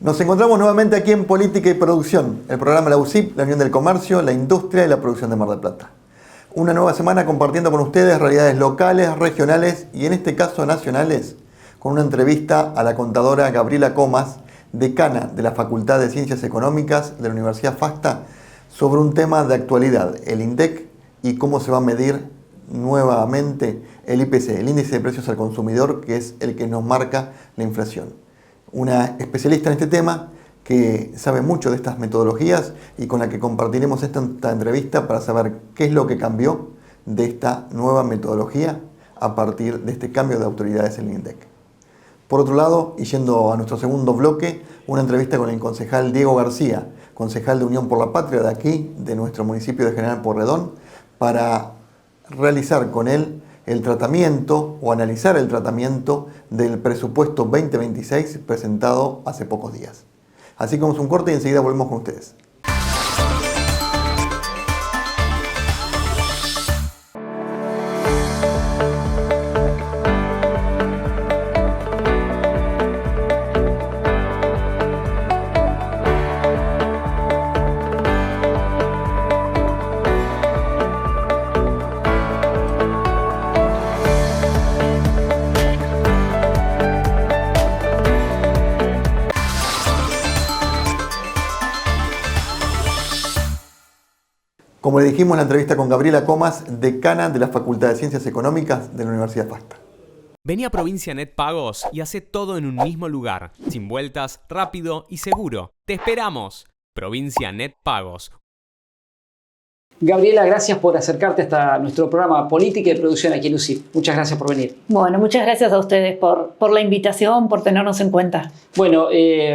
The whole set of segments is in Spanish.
Nos encontramos nuevamente aquí en Política y Producción, el programa de la UCIP, la Unión del Comercio, la Industria y la Producción de Mar del Plata. Una nueva semana compartiendo con ustedes realidades locales, regionales y en este caso nacionales, con una entrevista a la contadora Gabriela Comas, decana de la Facultad de Ciencias Económicas de la Universidad FASTA, sobre un tema de actualidad, el INDEC, y cómo se va a medir nuevamente el IPC, el Índice de Precios al Consumidor, que es el que nos marca la inflación. Una especialista en este tema que sabe mucho de estas metodologías y con la que compartiremos esta entrevista para saber qué es lo que cambió de esta nueva metodología a partir de este cambio de autoridades en el INDEC. Por otro lado, y yendo a nuestro segundo bloque, una entrevista con el concejal Diego García, concejal de Unión por la Patria de aquí, de nuestro municipio de General Porredón, para realizar con él el tratamiento o analizar el tratamiento del presupuesto 2026 presentado hace pocos días. Así que vamos a un corte y enseguida volvemos con ustedes. Como le dijimos en la entrevista con Gabriela Comas, decana de la Facultad de Ciencias Económicas de la Universidad FASTA. Vení a Provincia Net Pagos y hacé todo en un mismo lugar, sin vueltas, rápido y seguro. ¡Te esperamos! Provincia Net Pagos. Gabriela, gracias por acercarte hasta nuestro programa Política y Producción aquí en UCIP. Muchas gracias por venir. Bueno, muchas gracias a ustedes por la invitación, por tenernos en cuenta. Bueno,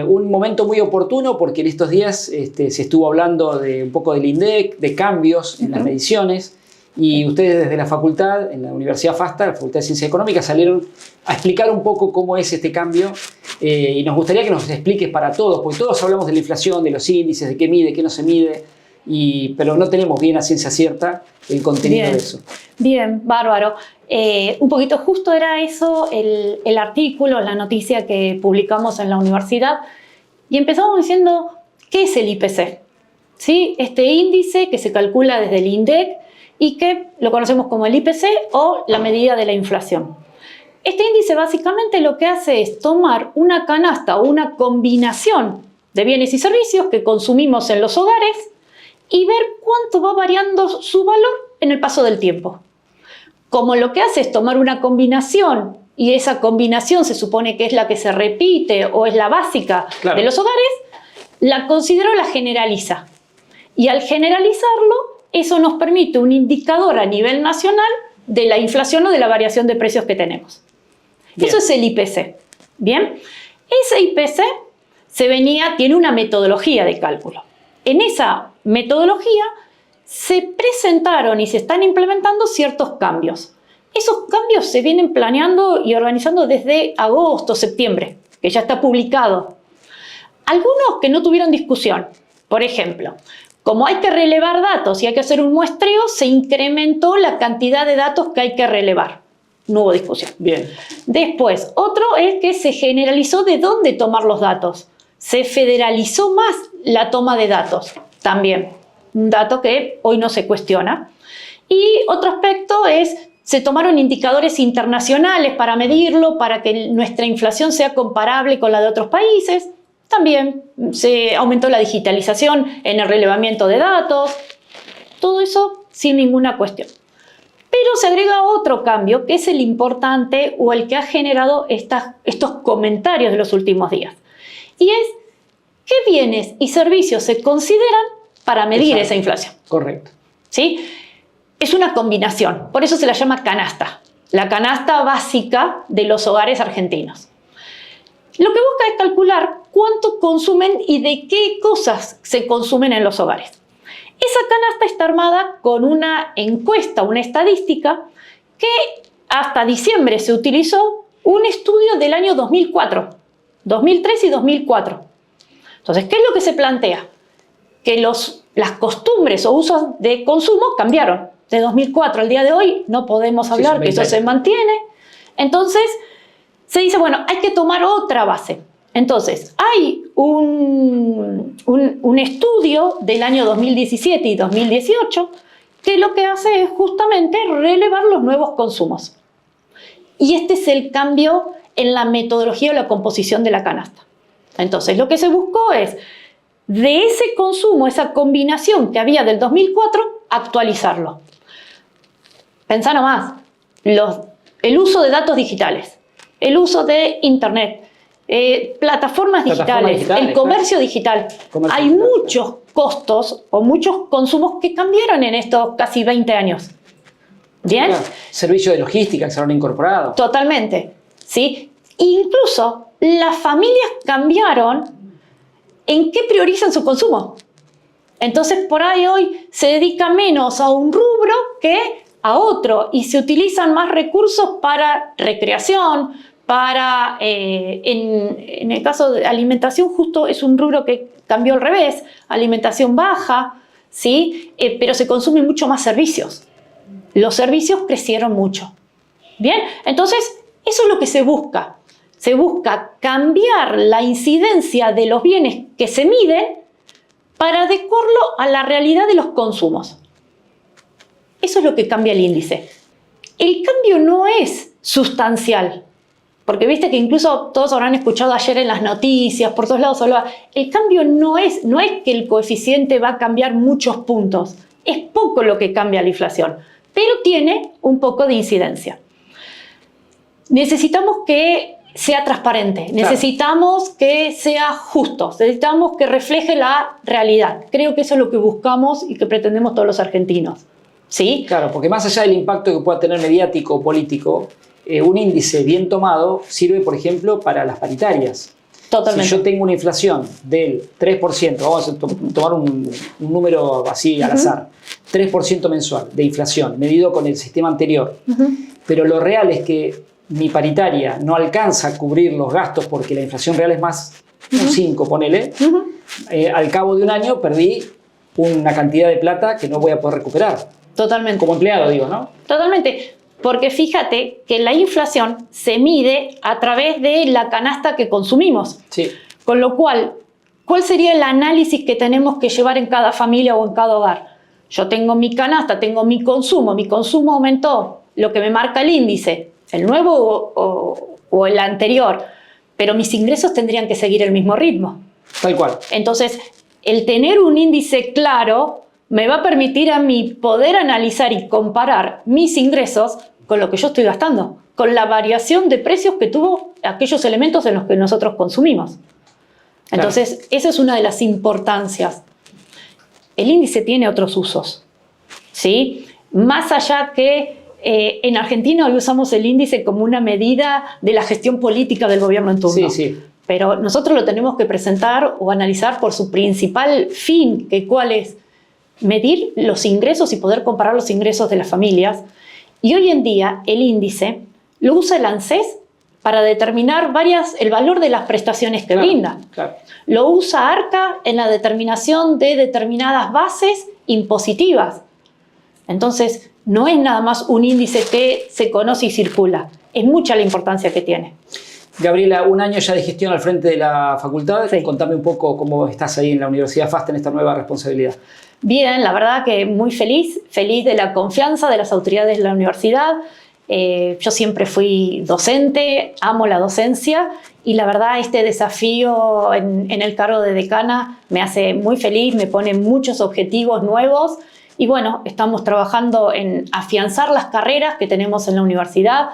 un momento muy oportuno porque en estos días se estuvo hablando de un poco del INDEC, de cambios en las mediciones, y ustedes desde la facultad, en la Universidad FASTA, la Facultad de Ciencias Económicas, salieron a explicar un poco cómo es este cambio, y nos gustaría que nos expliques para todos, porque todos hablamos de la inflación, de los índices, de qué mide, qué no se mide, pero no tenemos bien a ciencia cierta el contenido de eso. Bien, bárbaro. Un poquito justo era eso el artículo, la noticia que publicamos en la universidad, y empezamos diciendo, ¿qué es el IPC? ¿Sí? Este índice que se calcula desde el INDEC y que lo conocemos como el IPC o la medida de la inflación. Este índice básicamente lo que hace es tomar una canasta o una combinación de bienes y servicios que consumimos en los hogares y ver cuánto va variando su valor en el paso del tiempo. Como lo que hace es tomar una combinación y esa combinación se supone que es la que se repite o es la básica de los hogares, la considera o la generaliza. Y al generalizarlo, eso nos permite un indicador a nivel nacional de la inflación o de la variación de precios que tenemos. Bien. Eso es el IPC. Bien, ese IPC tiene una metodología de cálculo. En esa metodología se presentaron y se están implementando ciertos cambios. Esos cambios se vienen planeando y organizando desde agosto, septiembre, que ya está publicado. Algunos que no tuvieron discusión. Por ejemplo, como hay que relevar datos y hay que hacer un muestreo, se incrementó la cantidad de datos que hay que relevar. No hubo discusión. Bien. Después, otro es que se generalizó de dónde tomar los datos. Se federalizó más la toma de datos, también. Un dato que hoy no se cuestiona. Y otro aspecto es, se tomaron indicadores internacionales para medirlo, para que nuestra inflación sea comparable con la de otros países. También se aumentó la digitalización en el relevamiento de datos. Todo eso sin ninguna cuestión. Pero se agrega otro cambio, que es el importante o el que ha generado estos comentarios de los últimos días. Y es, ¿qué bienes y servicios se consideran para medir esa inflación? Correcto. ¿Sí? Es una combinación, por eso se la llama canasta. La canasta básica de los hogares argentinos. Lo que busca es calcular cuánto consumen y de qué cosas se consumen en los hogares. Esa canasta está armada con una encuesta, una estadística, que hasta diciembre se utilizó un estudio del año 2004. 2003 y 2004. Entonces, ¿qué es lo que se plantea? Que las costumbres o usos de consumo cambiaron. De 2004 al día de hoy no podemos hablar que eso se mantiene. Entonces, se dice, bueno, hay que tomar otra base. Entonces, hay un estudio del año 2017 y 2018 que lo que hace es justamente relevar los nuevos consumos. Y este es el cambio en la metodología o la composición de la canasta. Entonces, lo que se buscó es, de ese consumo, esa combinación que había del 2004, actualizarlo. Pensá nomás, el uso de datos digitales, el uso de Internet, plataformas digitales, el comercio digital. Hay muchos costos o muchos consumos que cambiaron en estos casi 20 años. ¿Bien? Claro. Servicios de logística que se han incorporado. Totalmente. ¿Sí? Incluso las familias cambiaron en qué priorizan su consumo. Entonces, por ahí hoy se dedica menos a un rubro que a otro y se utilizan más recursos para recreación, en el caso de alimentación, justo es un rubro que cambió al revés, alimentación baja, ¿sí? Pero se consumen mucho más servicios. Los servicios crecieron mucho. Bien, entonces eso es lo que se busca. Se busca cambiar la incidencia de los bienes que se miden para adecuarlo a la realidad de los consumos. Eso es lo que cambia el índice. El cambio no es sustancial, porque viste que incluso todos habrán escuchado ayer en las noticias, por todos lados hablaba, el cambio no es que el coeficiente va a cambiar muchos puntos, es poco lo que cambia la inflación, pero tiene un poco de incidencia. Necesitamos que sea transparente, necesitamos que sea justo, necesitamos que refleje la realidad. Creo que eso es lo que buscamos y que pretendemos todos los argentinos. ¿Sí? Claro, porque más allá del impacto que pueda tener mediático o político, un índice bien tomado sirve, por ejemplo, para las paritarias. Totalmente. Si yo tengo una inflación del 3%, vamos a tomar un número así al azar, 3% mensual de inflación, medido con el sistema anterior, pero lo real es que mi paritaria no alcanza a cubrir los gastos porque la inflación real es más un 5, ponele, al cabo de un año perdí una cantidad de plata que no voy a poder recuperar. Totalmente. Como empleado, digo, ¿no? Totalmente. Porque fíjate que la inflación se mide a través de la canasta que consumimos. Sí. Con lo cual, ¿cuál sería el análisis que tenemos que llevar en cada familia o en cada hogar? Yo tengo mi canasta, tengo mi consumo aumentó, lo que me marca el índice, el nuevo o el anterior, pero mis ingresos tendrían que seguir el mismo ritmo. Tal cual. Entonces, el tener un índice claro me va a permitir a mí poder analizar y comparar mis ingresos con lo que yo estoy gastando, con la variación de precios que tuvo aquellos elementos en los que nosotros consumimos. Entonces, claro, esa es una de las importancias. El índice tiene otros usos, ¿sí? Más allá que en Argentina hoy usamos el índice como una medida de la gestión política del gobierno en turno. Sí, sí. Pero nosotros lo tenemos que presentar o analizar por su principal fin, que cuál es medir los ingresos y poder comparar los ingresos de las familias. Y hoy en día el índice lo usa el ANSES para determinar el valor de las prestaciones que brinda. Claro. Lo usa ARCA en la determinación de determinadas bases impositivas. Entonces, no es nada más un índice que se conoce y circula. Es mucha la importancia que tiene. Gabriela, un año ya de gestión al frente de la facultad. Sí. Contame un poco cómo estás ahí en la Universidad FASTA en esta nueva responsabilidad. Bien, la verdad que muy feliz de la confianza de las autoridades de la universidad. Yo siempre fui docente, amo la docencia y la verdad este desafío en el cargo de decana me hace muy feliz, me pone muchos objetivos nuevos y bueno, estamos trabajando en afianzar las carreras que tenemos en la universidad,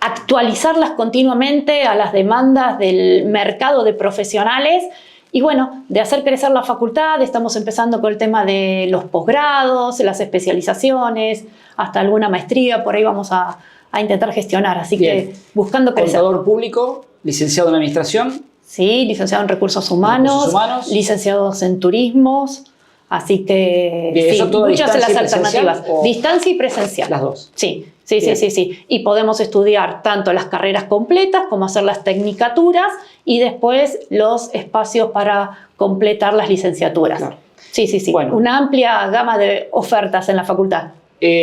actualizarlas continuamente a las demandas del mercado de profesionales y bueno, de hacer crecer la facultad. Estamos empezando con el tema de los posgrados, las especializaciones, hasta alguna maestría, por ahí vamos a intentar gestionar, así Bien. que buscando crecer. Contador público, licenciado en administración. Sí, licenciado en recursos humanos, licenciados en turismos, así que Bien, sí, ¿eso todo muchas de las alternativas. o Distancia y presencial. las dos? Sí. Y podemos estudiar tanto las carreras completas como hacer las tecnicaturas y después los espacios para completar las licenciaturas. Claro. Sí. Bueno. Una amplia gama de ofertas en la facultad.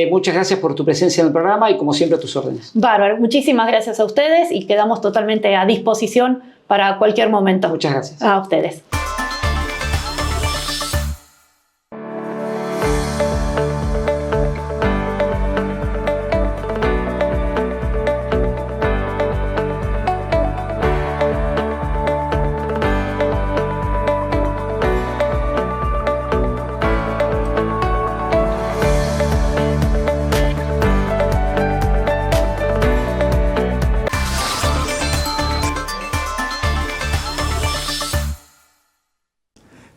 Muchas gracias por tu presencia en el programa y como siempre a tus órdenes. Bárbaro, muchísimas gracias a ustedes y quedamos totalmente a disposición para cualquier momento. Muchas gracias. A ustedes.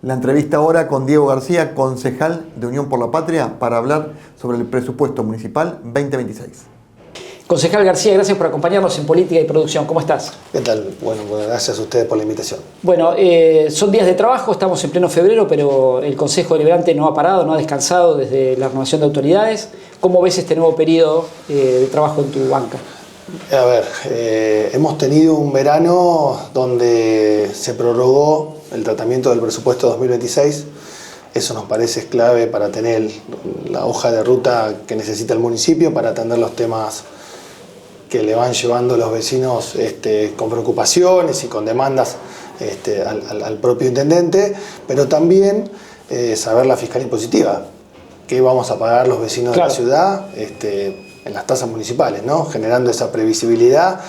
La entrevista ahora con Diego García, concejal de Unión por la Patria, para hablar sobre el presupuesto municipal 2026. Concejal García, gracias por acompañarnos en Política y Producción. ¿Cómo estás? ¿Qué tal? Bueno, gracias a ustedes por la invitación. Bueno, son días de trabajo, estamos en pleno febrero, pero el Consejo Deliberante no ha parado, no ha descansado desde la renovación de autoridades. ¿Cómo ves este nuevo periodo de trabajo en tu banca? A ver, hemos tenido un verano donde se prorrogó el tratamiento del presupuesto 2026. Eso nos parece clave para tener la hoja de ruta que necesita el municipio para atender los temas que le van llevando los vecinos con preocupaciones y con demandas al propio intendente, pero también saber la fiscalía impositiva, qué vamos a pagar los vecinos de la ciudad en las tasas municipales, ¿no? Generando esa previsibilidad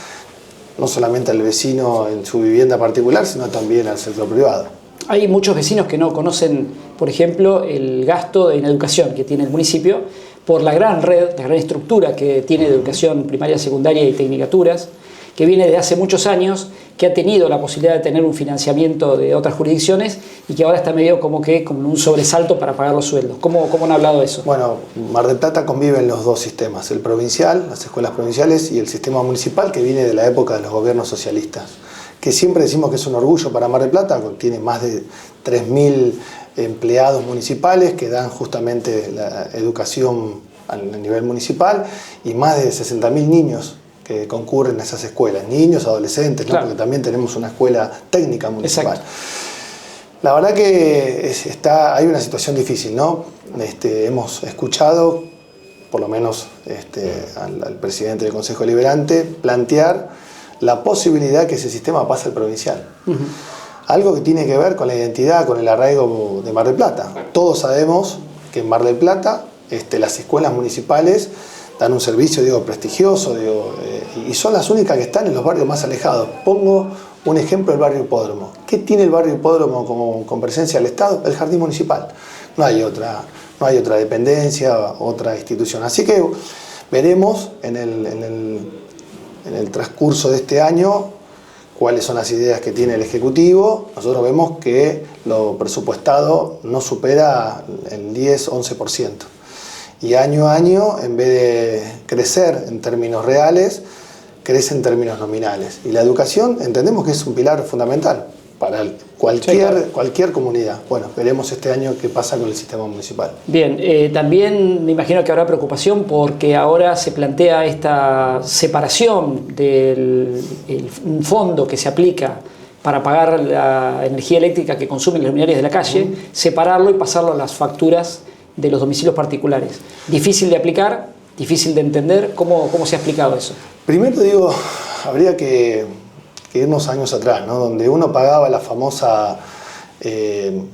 no solamente al vecino en su vivienda particular, sino también al sector privado. Hay muchos vecinos que no conocen, por ejemplo, el gasto en educación que tiene el municipio por la gran red, la gran estructura que tiene de educación primaria, secundaria y tecnicaturas, que viene de hace muchos años, que ha tenido la posibilidad de tener un financiamiento de otras jurisdicciones y que ahora está medio como un sobresalto para pagar los sueldos. ¿Cómo han hablado de eso? Bueno, Mar del Plata convive en los dos sistemas, el provincial, las escuelas provinciales, y el sistema municipal, que viene de la época de los gobiernos socialistas, que siempre decimos que es un orgullo para Mar del Plata, tiene más de 3.000 empleados municipales que dan justamente la educación a nivel municipal y más de 60.000 niños que concurren a esas escuelas, niños, adolescentes, ¿no? Claro. Porque también tenemos una escuela técnica municipal. Exacto. La verdad que hay una situación difícil, ¿no? Hemos escuchado, por lo menos al presidente del Consejo Deliberante, plantear la posibilidad que ese sistema pase al provincial. Algo que tiene que ver con la identidad, con el arraigo de Mar del Plata. Todos sabemos que en Mar del Plata las escuelas municipales dan un servicio, prestigioso, y son las únicas que están en los barrios más alejados. Pongo un ejemplo del barrio Hipódromo. ¿Qué tiene el barrio Hipódromo con presencia del Estado? El jardín municipal. No hay otra dependencia, otra institución. Así que veremos en el transcurso de este año cuáles son las ideas que tiene el Ejecutivo. Nosotros vemos que lo presupuestado no supera el 10-11%. Y año a año, en vez de crecer en términos reales, crece en términos nominales. Y la educación entendemos que es un pilar fundamental para cualquier comunidad. Bueno, veremos este año qué pasa con el sistema municipal. Bien, también me imagino que habrá preocupación porque ahora se plantea esta separación del un fondo que se aplica para pagar la energía eléctrica que consumen las luminarias de la calle, separarlo y pasarlo a las facturas de los domicilios particulares. Difícil de aplicar, difícil de entender. ¿Cómo se ha explicado eso? Primero habría que irnos años atrás, ¿no? Donde uno pagaba la famosa,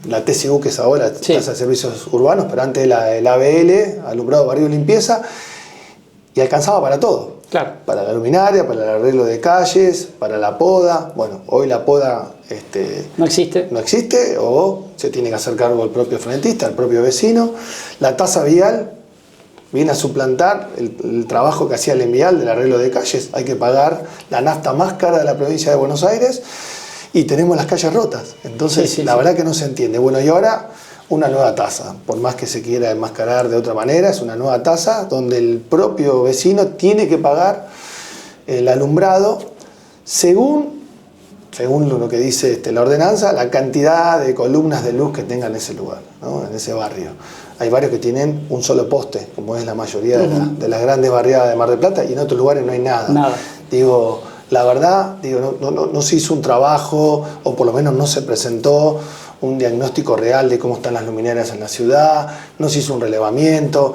la TCU, que es ahora, Tasa de Servicios Urbanos, pero antes el ABL, Alumbrado, Barrio y Limpieza, y alcanzaba para todo. Claro. Para la luminaria, para el arreglo de calles, para la poda. Bueno, hoy la poda no existe o se tiene que hacer cargo el propio frentista, el propio vecino. La tasa vial viene a suplantar el trabajo que hacía el envial del arreglo de calles. Hay que pagar la nafta más cara de la provincia de Buenos Aires y tenemos las calles rotas. Entonces, la verdad que no se entiende. Bueno, y ahora una nueva tasa, por más que se quiera enmascarar de otra manera, es una nueva tasa donde el propio vecino tiene que pagar el alumbrado según lo que dice la ordenanza, la cantidad de columnas de luz que tenga en ese lugar, ¿no? En ese barrio. Hay barrios que tienen un solo poste, como es la mayoría de las grandes barriadas de Mar del Plata, y en otros lugares no hay nada. La verdad, no se hizo un trabajo, o por lo menos no se presentó un diagnóstico real de cómo están las luminarias en la ciudad, no se hizo un relevamiento.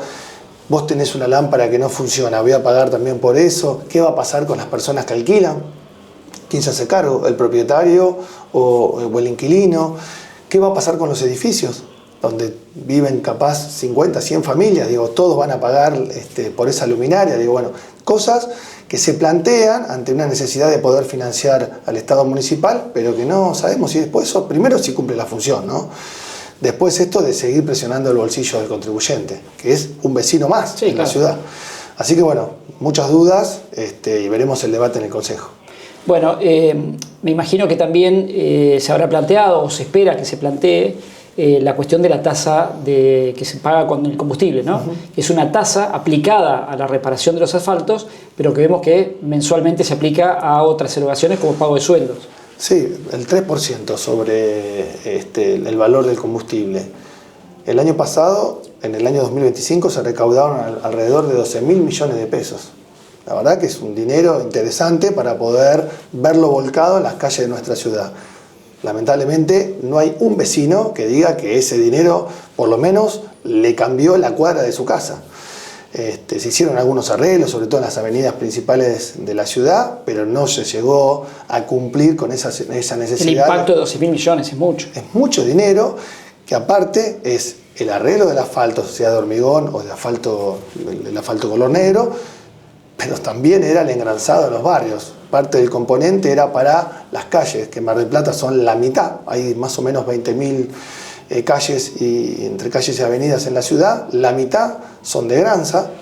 Vos tenés una lámpara que no funciona, voy a pagar también por eso. ¿Qué va a pasar con las personas que alquilan? ¿Quién se hace cargo? ¿El propietario o el inquilino? ¿Qué va a pasar con los edificios? Donde viven capaz 50, 100 familias, todos van a pagar por esa luminaria, cosas que se plantean ante una necesidad de poder financiar al Estado municipal, pero que no sabemos si después eso, primero si cumple la función, ¿no? Después esto de seguir presionando el bolsillo del contribuyente, que es un vecino más en la ciudad. Así que muchas dudas y veremos el debate en el Consejo. Bueno, me imagino que también se habrá planteado o se espera que se plantee la cuestión de la tasa que se paga con el combustible, ¿no? Es una tasa aplicada a la reparación de los asfaltos, pero que vemos que mensualmente se aplica a otras erogaciones como pago de sueldos. Sí, el 3% sobre el valor del combustible. El año pasado, en el año 2025, se recaudaron alrededor de 12.000 millones de pesos. La verdad que es un dinero interesante para poder verlo volcado en las calles de nuestra ciudad. Lamentablemente no hay un vecino que diga que ese dinero por lo menos le cambió la cuadra de su casa. Se hicieron algunos arreglos, sobre todo en las avenidas principales de la ciudad, pero no se llegó a cumplir con esa necesidad. El impacto de 12.000 millones es mucho. Es mucho dinero que aparte es el arreglo del asfalto, sea de hormigón o de el asfalto color negro, pero también era el engranzado de los barrios. Parte del componente era para las calles, que en Mar del Plata son la mitad. Hay más o menos 20.000 calles, y entre calles y avenidas en la ciudad, la mitad son de granza.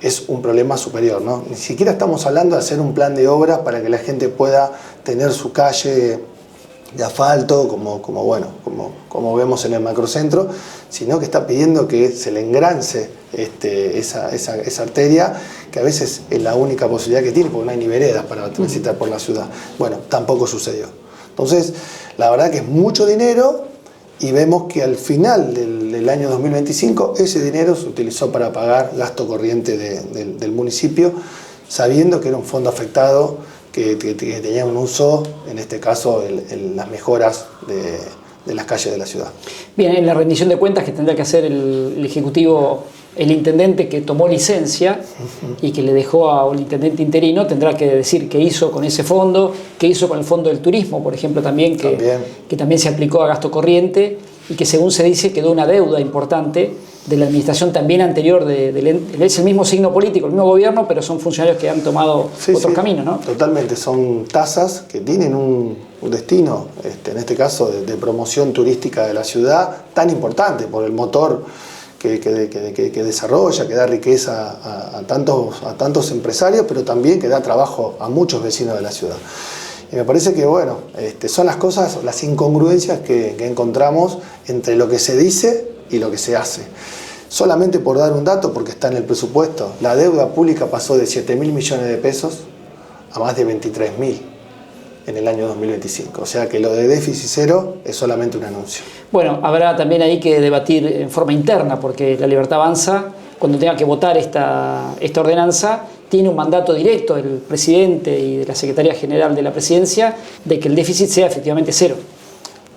Es un problema superior, ¿no? Ni siquiera estamos hablando de hacer un plan de obras para que la gente pueda tener su calle de asfalto, como vemos en el macrocentro, sino que está pidiendo que se le engrance esa arteria, que a veces es la única posibilidad que tiene, porque no hay ni veredas para transitar por la ciudad. Tampoco sucedió. Entonces, la verdad que es mucho dinero, y vemos que al final del año 2025 ese dinero se utilizó para pagar gasto corriente del municipio, sabiendo que era un fondo afectado que tenía un uso, en este caso, en las mejoras de las calles de la ciudad. Bien, en la rendición de cuentas que tendrá que hacer el Ejecutivo, el intendente que tomó licencia y que le dejó al intendente interino, tendrá que decir qué hizo con ese fondo, qué hizo con el fondo del turismo, por ejemplo, que también se aplicó a gasto corriente y que, según se dice, quedó una deuda importante de la administración también anterior. Es el mismo signo político, el mismo gobierno, pero son funcionarios que han tomado otros caminos, ¿no? Totalmente, son tasas que tienen un destino, en este caso de promoción turística de la ciudad, tan importante por el motor que desarrolla, que da riqueza a tantos empresarios, pero también que da trabajo a muchos vecinos de la ciudad. Y me parece que son las cosas, las incongruencias que encontramos entre lo que se dice y lo que se hace. Solamente por dar un dato, porque está en el presupuesto, la deuda pública pasó de 7.000 millones de pesos a más de 23.000 en el año 2025. O sea que lo de déficit cero es solamente un anuncio. Habrá también ahí que debatir en forma interna, porque La Libertad Avanza, cuando tenga que votar esta ordenanza, tiene un mandato directo del presidente y de la Secretaría General de la Presidencia de que el déficit sea efectivamente cero.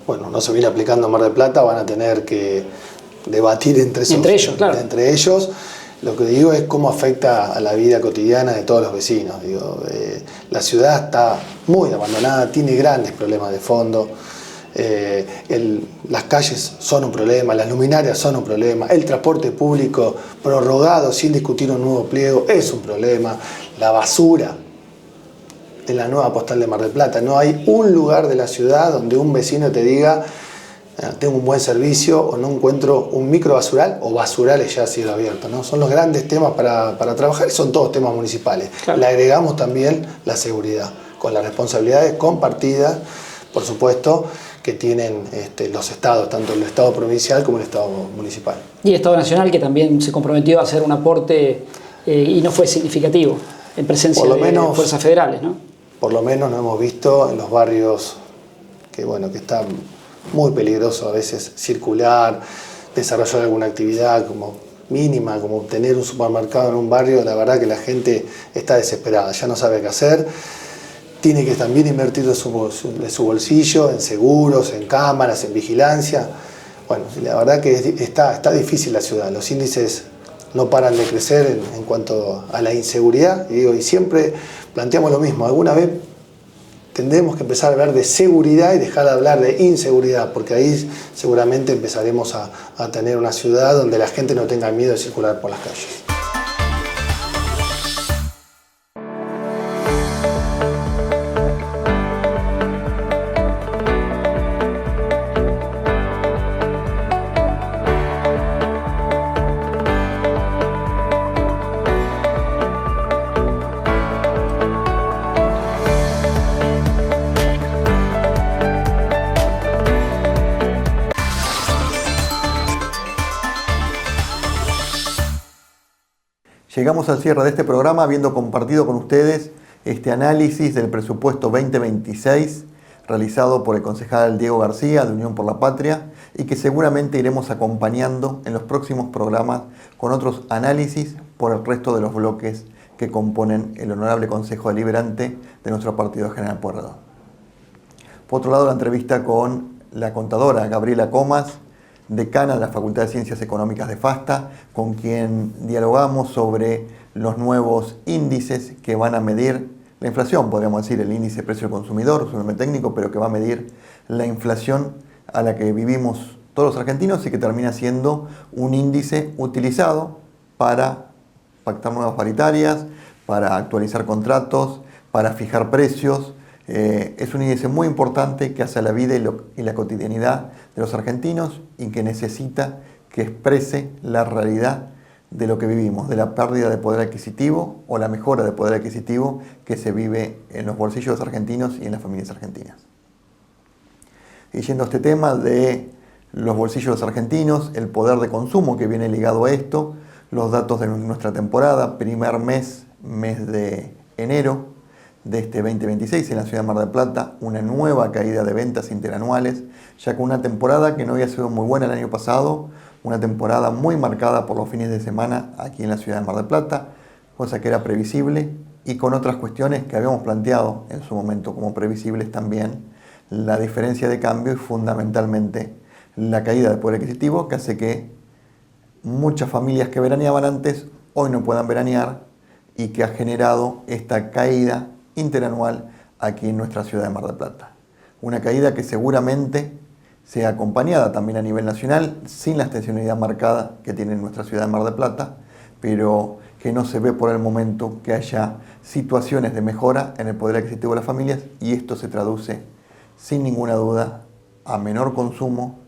No se viene aplicando en Mar del Plata, van a tener que debatir entre ellos, claro. Entre ellos, lo que digo es cómo afecta a la vida cotidiana de todos los vecinos. La ciudad está muy abandonada, tiene grandes problemas de fondo. Las calles son un problema, las luminarias son un problema, el transporte público prorrogado sin discutir un nuevo pliego es un problema, la basura en la nueva postal de Mar del Plata. No hay un lugar de la ciudad donde un vecino te diga tengo un buen servicio o no encuentro un microbasural o basurales ya a cielo abierto, ¿no? Son los grandes temas para trabajar y son todos temas municipales. Claro. Le agregamos también la seguridad, con las responsabilidades compartidas, por supuesto, que tienen los estados, tanto el estado provincial como el estado municipal. Y el estado nacional, que también se comprometió a hacer un aporte y no fue significativo en presencia de fuerzas federales, ¿no? Por lo menos no hemos visto en los barrios que están muy peligroso a veces circular, desarrollar alguna actividad como mínima, como tener un supermercado en un barrio. La verdad que la gente está desesperada, ya no sabe qué hacer. Tiene que también invertir de su bolsillo en seguros, en cámaras, en vigilancia. La verdad que está difícil la ciudad. Los índices no paran de crecer en cuanto a la inseguridad. Y siempre planteamos lo mismo. Alguna vez tendremos que empezar a hablar de seguridad y dejar de hablar de inseguridad, porque ahí seguramente empezaremos a tener una ciudad donde la gente no tenga miedo de circular por las calles. Llegamos al cierre de este programa habiendo compartido con ustedes este análisis del presupuesto 2026 realizado por el concejal Diego García de Unión por la Patria y que seguramente iremos acompañando en los próximos programas con otros análisis por el resto de los bloques que componen el Honorable Consejo Deliberante de nuestro Partido General Pueyrredón. Por otro lado, la entrevista con la contadora Gabriela Comas, decana de la Facultad de Ciencias Económicas de FASTA, con quien dialogamos sobre los nuevos índices que van a medir la inflación, podríamos decir el índice de precio del consumidor, su nombre técnico, pero que va a medir la inflación a la que vivimos todos los argentinos y que termina siendo un índice utilizado para pactar nuevas paritarias, para actualizar contratos, para fijar precios. Es un índice muy importante que hace a la vida y la cotidianidad de los argentinos y que necesita que exprese la realidad de lo que vivimos, de la pérdida de poder adquisitivo o la mejora de poder adquisitivo que se vive en los bolsillos de los argentinos y en las familias argentinas. Y yendo a este tema de los bolsillos de los argentinos, el poder de consumo que viene ligado a esto, los datos de nuestra temporada, primer mes de enero, de este 2026 en la ciudad de Mar del Plata, una nueva caída de ventas interanuales, ya con una temporada que no había sido muy buena el año pasado, una temporada muy marcada por los fines de semana aquí en la ciudad de Mar del Plata, cosa que era previsible, y con otras cuestiones que habíamos planteado en su momento como previsibles también, la diferencia de cambio y fundamentalmente la caída del poder adquisitivo que hace que muchas familias que veraneaban antes hoy no puedan veranear y que ha generado esta caída interanual aquí en nuestra ciudad de Mar del Plata. Una caída que seguramente sea acompañada también a nivel nacional, sin la estacionalidad marcada que tiene nuestra ciudad de Mar del Plata, pero que no se ve por el momento que haya situaciones de mejora en el poder adquisitivo de las familias y esto se traduce sin ninguna duda a menor consumo.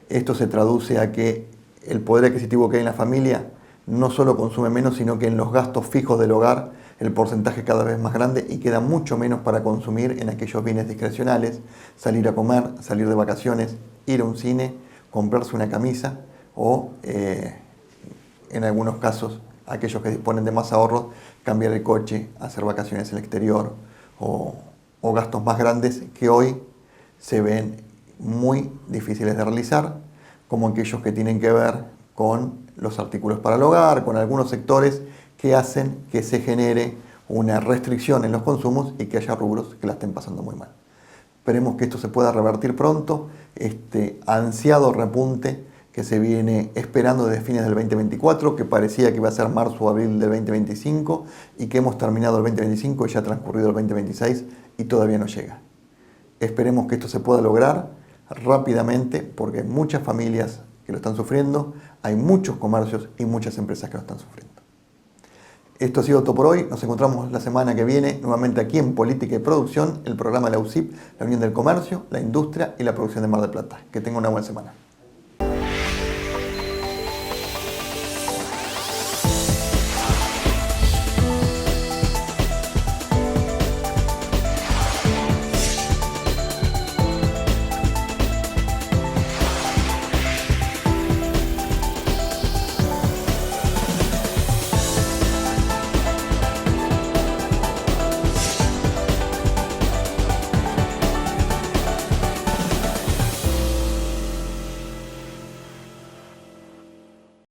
Esto se traduce a que el poder adquisitivo que hay en la familia no solo consume menos, sino que en los gastos fijos del hogar el porcentaje es cada vez más grande y queda mucho menos para consumir en aquellos bienes discrecionales, salir a comer, salir de vacaciones, ir a un cine, comprarse una camisa o, en algunos casos, aquellos que disponen de más ahorros, cambiar el coche, hacer vacaciones en el exterior o gastos más grandes que hoy se ven muy difíciles de realizar, como aquellos que tienen que ver con los artículos para el hogar, con algunos sectores que hacen que se genere una restricción en los consumos y que haya rubros que la estén pasando muy mal. Esperemos que esto se pueda revertir pronto, este ansiado repunte que se viene esperando desde fines del 2024, que parecía que iba a ser marzo o abril del 2025 y que hemos terminado el 2025 y ya ha transcurrido el 2026 y todavía no llega. Esperemos que esto se pueda lograr rápidamente porque hay muchas familias que lo están sufriendo, hay muchos comercios y muchas empresas que lo están sufriendo. Esto ha sido todo por hoy. Nos encontramos la semana que viene nuevamente aquí en Política y Producción, el programa de la UCIP, la Unión del Comercio, la Industria y la Producción de Mar del Plata. Que tengan una buena semana.